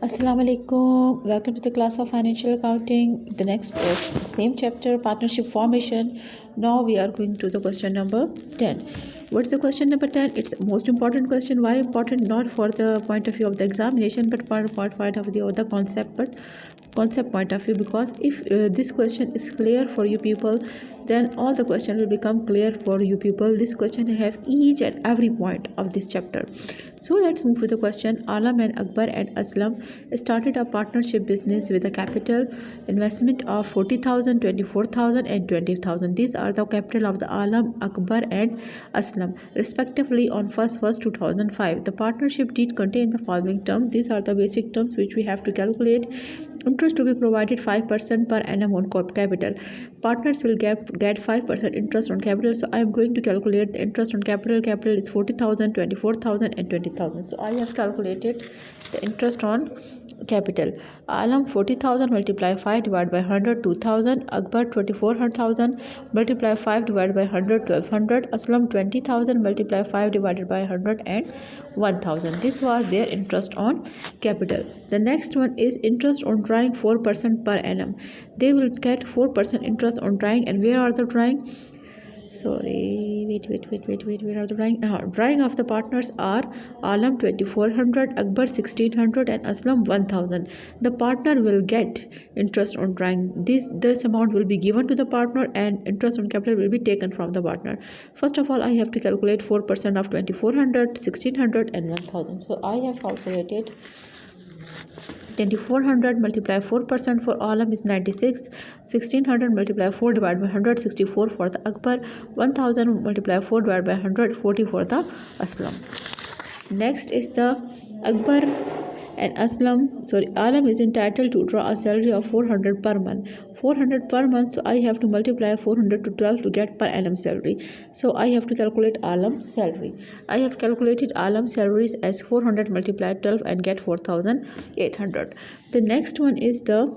Assalamu alaikum. Welcome to the class of financial accounting. The next same chapter, partnership formation. Now we are going to the question number 10. What's the question number 10? It's the most important question. Why important? Not for the point of view of the examination, but for point of view of the concept, but concept point of view, because if this question is clear for you people, then all the question will become clear for you people. This question have each and every point of this chapter. So let's move to the question. Alam and Akbar and Aslam started a partnership business with a capital investment of 40,000, 24,000 and 20,000. These are the capital of the Alam, Akbar and Aslam respectively on 1st 2005. The partnership did contain the following terms. These are the basic terms which we have to calculate. Interest to be provided 5% per annum on capital. Partners will get 5% interest on capital. So I am going to calculate the interest on capital. Capital is 40,000, 24,000 and 20,000. So I have calculated the interest on capital. Alam 40,000 multiply 5 divided by 100 2,000. Akbar 24,000 multiply 5 divided by 100 1,200. Aslam 20,000 multiply 5 divided by 100 and 1,000. This was their interest on capital. The next one is interest on drawing 4% per annum. They will get 4% interest on drawing. And where are the drawing? Wait, where are the drawing? Drawing of the partners are Alam 2400, Akbar 1600 and Aslam 1000. The partner will get interest on drawing. This amount will be given to the partner and interest on capital will be taken from the partner. First of all, I have to calculate 4% of 2400, 1600 and 1000. So I have calculated 2400 multiply 4% for Alam is 96. 1600 multiply 4 divided by 100 64 for the Akbar. 1000 multiply 4 divided by 100 40 for the Aslam. Next is the Akbar and Alam is entitled to draw a salary of 400 per month. 400 per month, so I have to multiply 400 to 12 to get per annum salary. So I have to calculate Alam salary. I have calculated Alam salaries as 400 multiplied 12 and get 4,800. The next one is the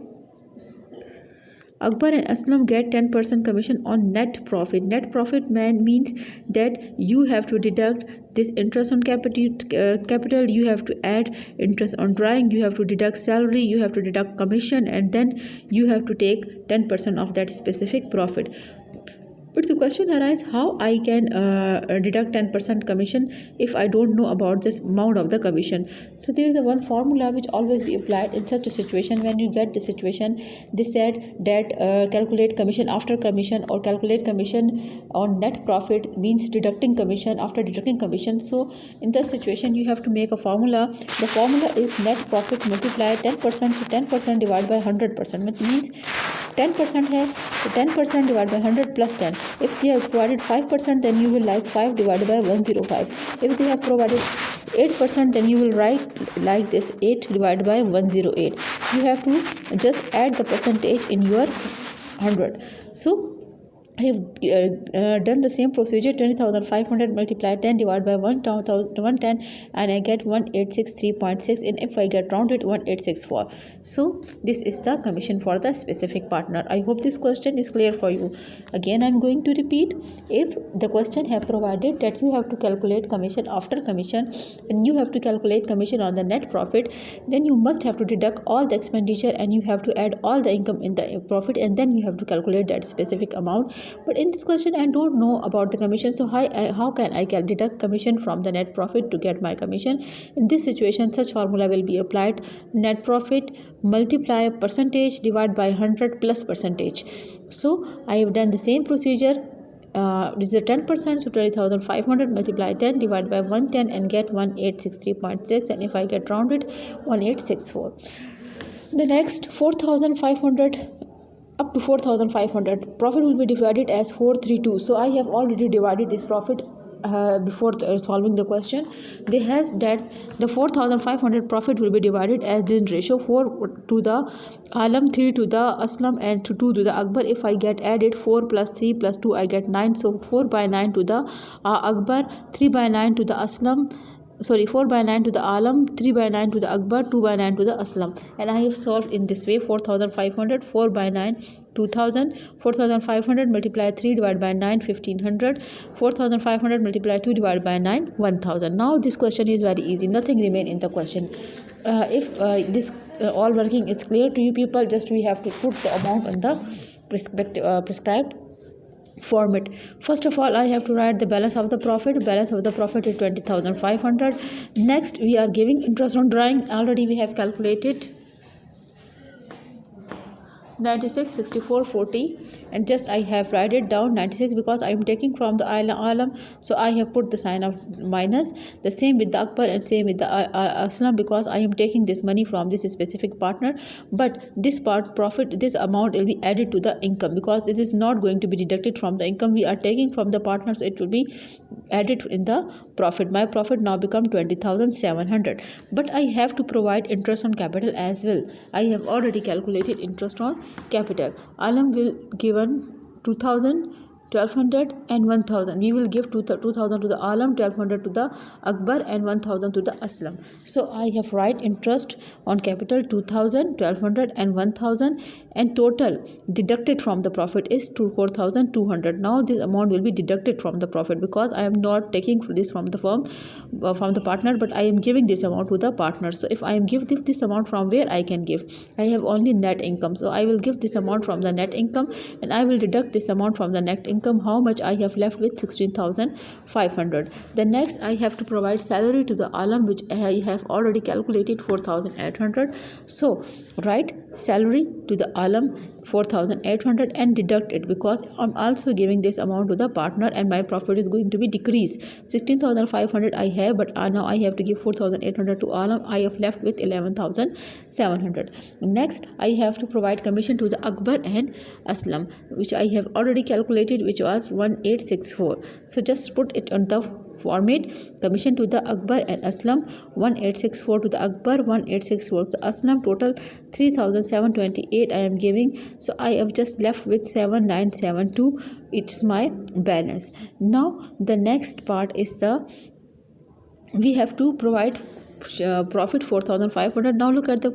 Akbar and Aslam get 10% commission on net profit. Net profit means that you have to deduct this interest on capital, you have to add interest on drawing, you have to deduct salary, you have to deduct commission, and then you have to take 10% of that specific profit. But the question arises, how I can deduct 10% commission if I don't know about this amount of the commission. So there is a one formula which always be applied in such a situation. When you get the situation, they said that calculate commission after commission or calculate commission on net profit means deducting commission after deducting commission. So in this situation, you have to make a formula. The formula is net profit multiplied 10%. So 10% divided by 100%, which means 10% है तो 10% divided by 100 plus 10. If they have provided 5%, then you will like 5 divided by 105. If they have provided 8%, then you will write like this 8 divided by 108. You have to just add the percentage in your 100. So I have done the same procedure. 20,500 multiplied 10 divided by 110 and I get 1863.6, and if I get rounded 1864. So this is the commission for the specific partner. I hope this question is clear for you. Again, I am going to repeat. If the question have provided that you have to calculate commission after commission and you have to calculate commission on the net profit, then you must have to deduct all the expenditure and you have to add all the income in the profit, and then you have to calculate that specific amount. But in this question, I don't know about the commission, so how can I deduct commission from the net profit to get my commission? In this situation, such formula will be applied. Net profit multiply percentage divided by 100 plus percentage. So I have done the same procedure. This is a 10%, so 20,500 multiply 10 divided by 110 and get 1863.6, and if I get rounded 1864. The next 4,500 up to 4,500 profit will be divided as 432. So I have already divided this profit before solving the question. They has that the 4,500 profit will be divided as this ratio: 4 to the Alam, 3 to the Aslam and 2 to the Akbar. If I get added 4 plus 3 plus 2, I get 9. So 4 by 9 to the Akbar, 3 by 9 to the Aslam, 4 by 9 to the Alam, 3 by 9 to the Akbar, 2 by 9 to the Aslam. And I have solved in this way: 4,500, 4 by 9 2000, 4500 multiply 3 divided by 9, 1500, 4500 multiply 2 divided by 9, 1000. Now this question is very easy, nothing remain in the question. If this all working is clear to you people, just we have to put the amount on the prescribed format. First of all, I have to write the balance of the profit. Balance of the profit is 20,500. Next, we are giving interest on drawing. Already we have calculated 96, 64, 40, and just I have write it down 96 because I am taking from the alam, so I have put the sign of minus. The same with the Akbar and same with the Aslam, because I am taking this money from this specific partner, but this part profit, this amount will be added to the income because this is not going to be deducted from the income we are taking from the partner, so it will be added in the profit. My profit now become 20,700, but I have to provide interest on capital as well. I have already calculated interest on capital. Alam will given 2000, 1200 and 1000. We will give 2000 to the Alam, 1200 to the Akbar and 1000 to the Aslam. So I have write interest on capital 2000, 1200 and 1000, and total deducted from the profit is 4200. Now this amount will be deducted from the profit because I am not taking this from the firm, from the partner, but I am giving this amount to the partner. So if I am give this amount, from where I can give? I have only net income, so I will give this amount from the net income, and I will deduct this amount from the net income. How much I have left with? 16,500. The next I have to provide salary to the Alam, which I have already calculated 4,800. So write salary to the Alam 4,800 and deduct it because I'm also giving this amount to the partner and my profit is going to be decreased. 16,500 I have, but now I have to give 4,800 to Alam. I have left with 11,700. Next I have to provide commission to the Akbar and Aslam, which I have already calculated, which was 1864. So just put it on the format. Commission to the Akbar and Aslam 1864 to the Akbar, 1864 to the Aslam. Total 3,728 I am giving. So I have just left with 7972. It's my balance. Now the next part is the we have to provide profit 4,500. Now look at the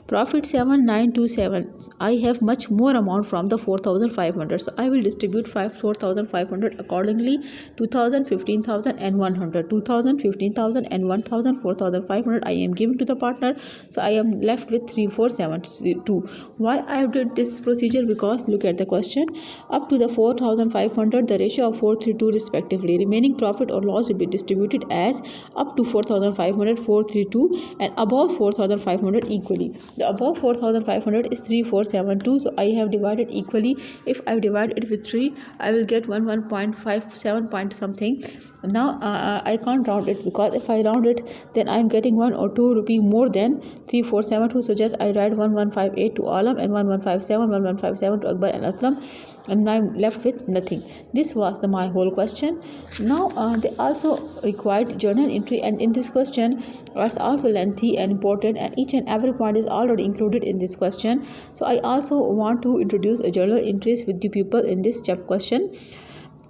profit 7,927. I have much more amount from the 4,500, so I will distribute 4,500 accordingly. 2,000, 15,000 and 100. 2,000, 15,000 and 1,000. 4,500 I am giving to the partner, so I am left with 3,472. Why I have did this procedure? Because look at the question. Up to the 4,500, the ratio of 432 respectively. Remaining profit or loss will be distributed as up to 4,500, 432, and above 4,500 equally. The above 4,500 is 3,472, so I have divided equally. If I divide it with 3, I will get 1.57 point something. Now I can't round it because if I round it, then I am getting 1 or 2 rupee more than 3,472. So just I write 1,158 to Alam and 1,157 to Akbar and Aslam, and I am left with nothing. This was my whole question. Now they also required journal entry, and in this question it's also lengthy and important, and each and every point is already included in this question. So I also want to introduce a journal entries with the people in this chapter question.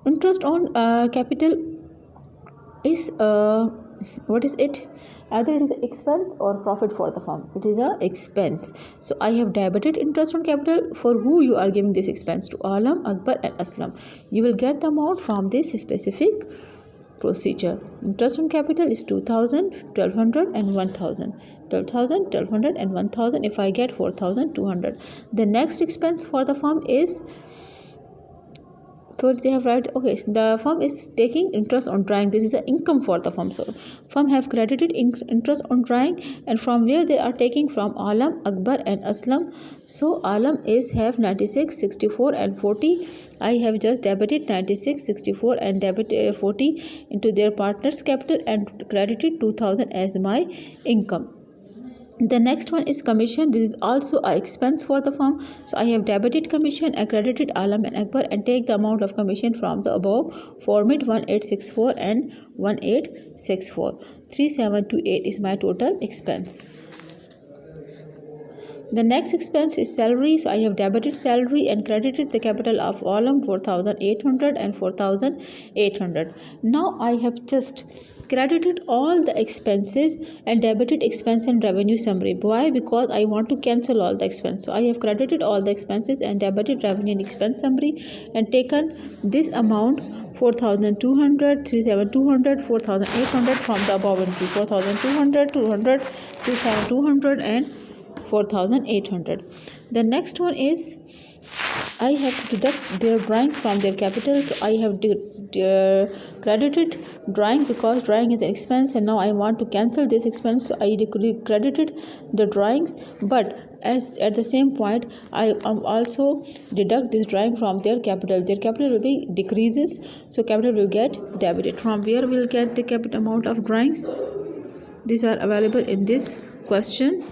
Interest on capital is what is it? Either it is an expense or profit for the firm. It is a expense. So I have debited interest on capital. For who you are giving this expense? To Alam, Akbar and Aslam. You will get the amount from this specific procedure. Interest on capital is 2,000, 1,200 and 1,000. 12,000, 1,200 and 1,000. If I get 4,200. The next expense for the firm is, so they have write, okay, the firm is taking interest on drawing. This is an income for the firm. So firm have credited interest on drawing, and from where they are taking? From Alam, Akbar and Aslam. So Alam is have 96, 64 and 40. I have just debited 96, 64 and debited 40 into their partner's capital and credited 2,000 as my income. The next one is commission. This is also an expense for the firm. So I have debited commission and credited Alam and Akbar and take the amount of commission from the above format 1864 and 1864. 3,728 is my total expense. The next expense is salary. So I have debited salary and credited the capital of Alam 4,800 and 4,800. Now I have just credited all the expenses and debited expense and revenue summary. Why? Because I want to cancel all the expense. So I have credited all the expenses and debited revenue and expense summary and taken this amount 4,200, 3,7,200, 4,800 from the above entry. 4,200, 200, 3,7,200 and 4,800. The next one is I have to deduct their drawings from their capital. So I have credited drawing because drawing is an expense, and now I want to cancel this expense. So I credited the drawings, but as at the same point I also deduct this drawing from their capital. Their capital will be decreases, so capital will get debited. From where we will get the capital amount of drawings? These are available in this question.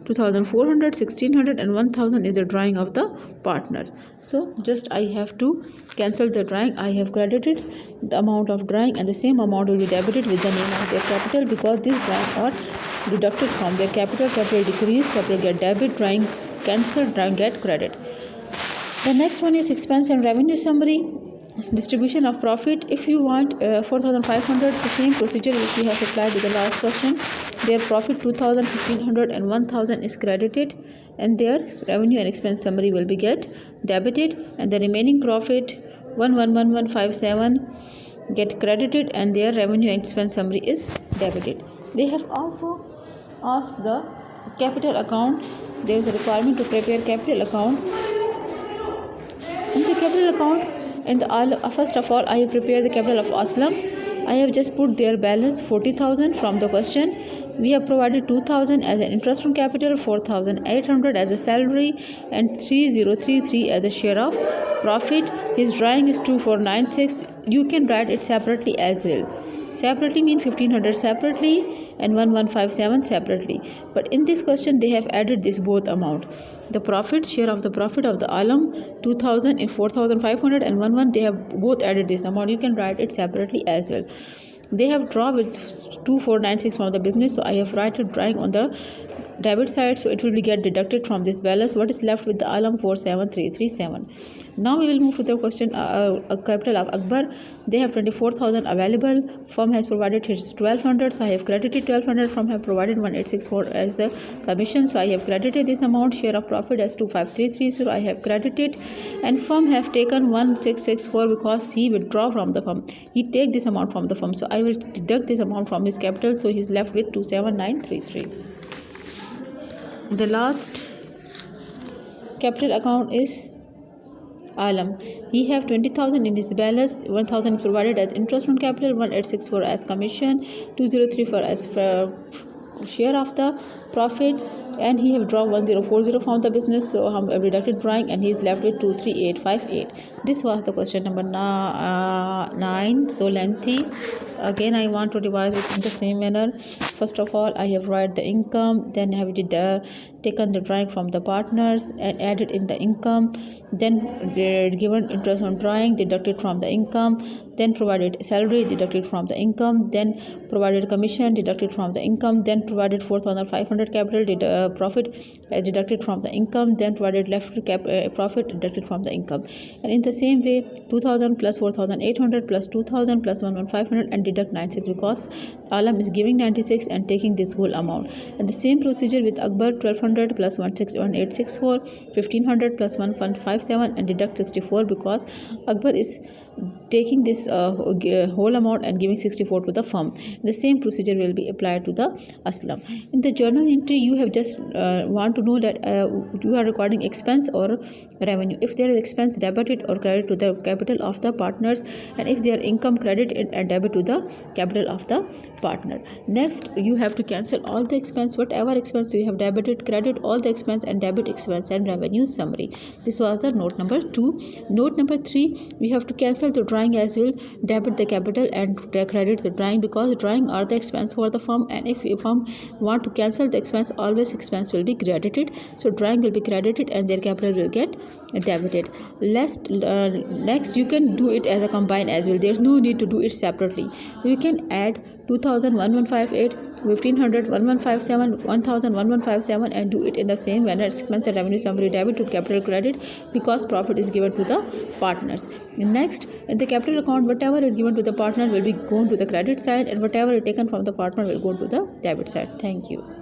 2,400, 1,600 and 1,000 is the drawing of the partner. So just I have to cancel the drawing. I have credited the amount of drawing and the same amount will be debited with the name of their capital, because this drawing are deducted from their capital. Capital decrease, capital get debit, drawing cancelled, drawing get credit. The next one is expense and revenue summary. Distribution of profit. If you want 4,500, the same procedure which we have applied to the last question. Their profit 2,000, 1,500 and 1,000 is credited, and their revenue and expense summary will be get debited, and the remaining profit 1,11157 get credited, and their revenue and expense summary is debited. They have also asked the capital account. There is a requirement to prepare capital account. In the capital account, first of all, I have prepared the capital of Aslam. I have just put their balance 40,000 from the question. We have provided 2,000 as an interest on capital, 4,800 as a salary, and 3,033 as a share of profit. His drawing is 2,496. You can write it separately as well. Separately mean 1,500 separately and 1,157 separately. But in this question, they have added this both amount. The profit, share of the profit of the Alam 2,000 and 4,500 and 1,1, they have both added this amount. You can write it separately as well. They have drawn with 2,496 from the business, so I have written drawing on the debit side, so it will be get deducted from this balance. What is left with the Alam 4,7,337. Now we will move to the question capital of Akbar. They have 24,000 available. Firm has provided his 1,200, so I have credited 1,200. Firm have provided 1,864 as the commission, so I have credited this amount. Share of profit as 2,533, I have credited, and firm have taken 1,664 because he withdraw from the firm. He take this amount from the firm, so I will deduct this amount from his capital, so he is left with 2,7933. The last capital account is Alam. He have 20,000 in his balance. 1,000 is provided as interest on capital, 1,864 as commission, 2,034 as share of the profit, and he have drawn 1,040 from the business, so I have deducted drawing, and he is left with 2,3858. This was the question number 9. So lengthy. Again, I want to revise it in the same manner. First of all, I have write the income, then I have taken the drawing from the partners and added in the income, then given interest on drawing, deducted from the income, then provided salary, deducted from the income, then provided commission, deducted from the income, then provided 4,500 capital profit deducted from the income, then provided left profit deducted from the income. And in the same way, 2,000 plus 4,800 plus 2,000 plus 1,500 and deduct 96, because Alam is giving 96 and taking this whole amount. And the same procedure with Akbar, 1,200 plus 1,864, 1,500 plus 1,157 and deduct 64, because Akbar is taking this whole amount and giving 64 to the firm. The same procedure will be applied to the Aslam. In the journal entry, you have just want to know that you are recording expense or revenue. If there is expense, debited or credit to the capital of the partners, and if their income, credit and debit to the capital of the partner. Next, you have to cancel all the expense, whatever expense you have debited, credit all the expense and debit expense and revenue summary. This was the note number 2. Note number 3, we have to cancel the drawing as well, debit the capital and credit the drawing, because drawing are the expense for the firm, and if firm want to cancel the expense, always expense will be credited, so drawing will be credited and their capital will get debited. Next, you can do it as a combine as well. There's no need to do it separately. You can add 2,000, 1,158 1500 1157 1000 1157 and do it in the same manner. Expense and revenue summary debit to capital credit because profit is given to the partners. Next, in the capital account, whatever is given to the partner will be going to the credit side and whatever is taken from the partner will go to the debit side. Thank you.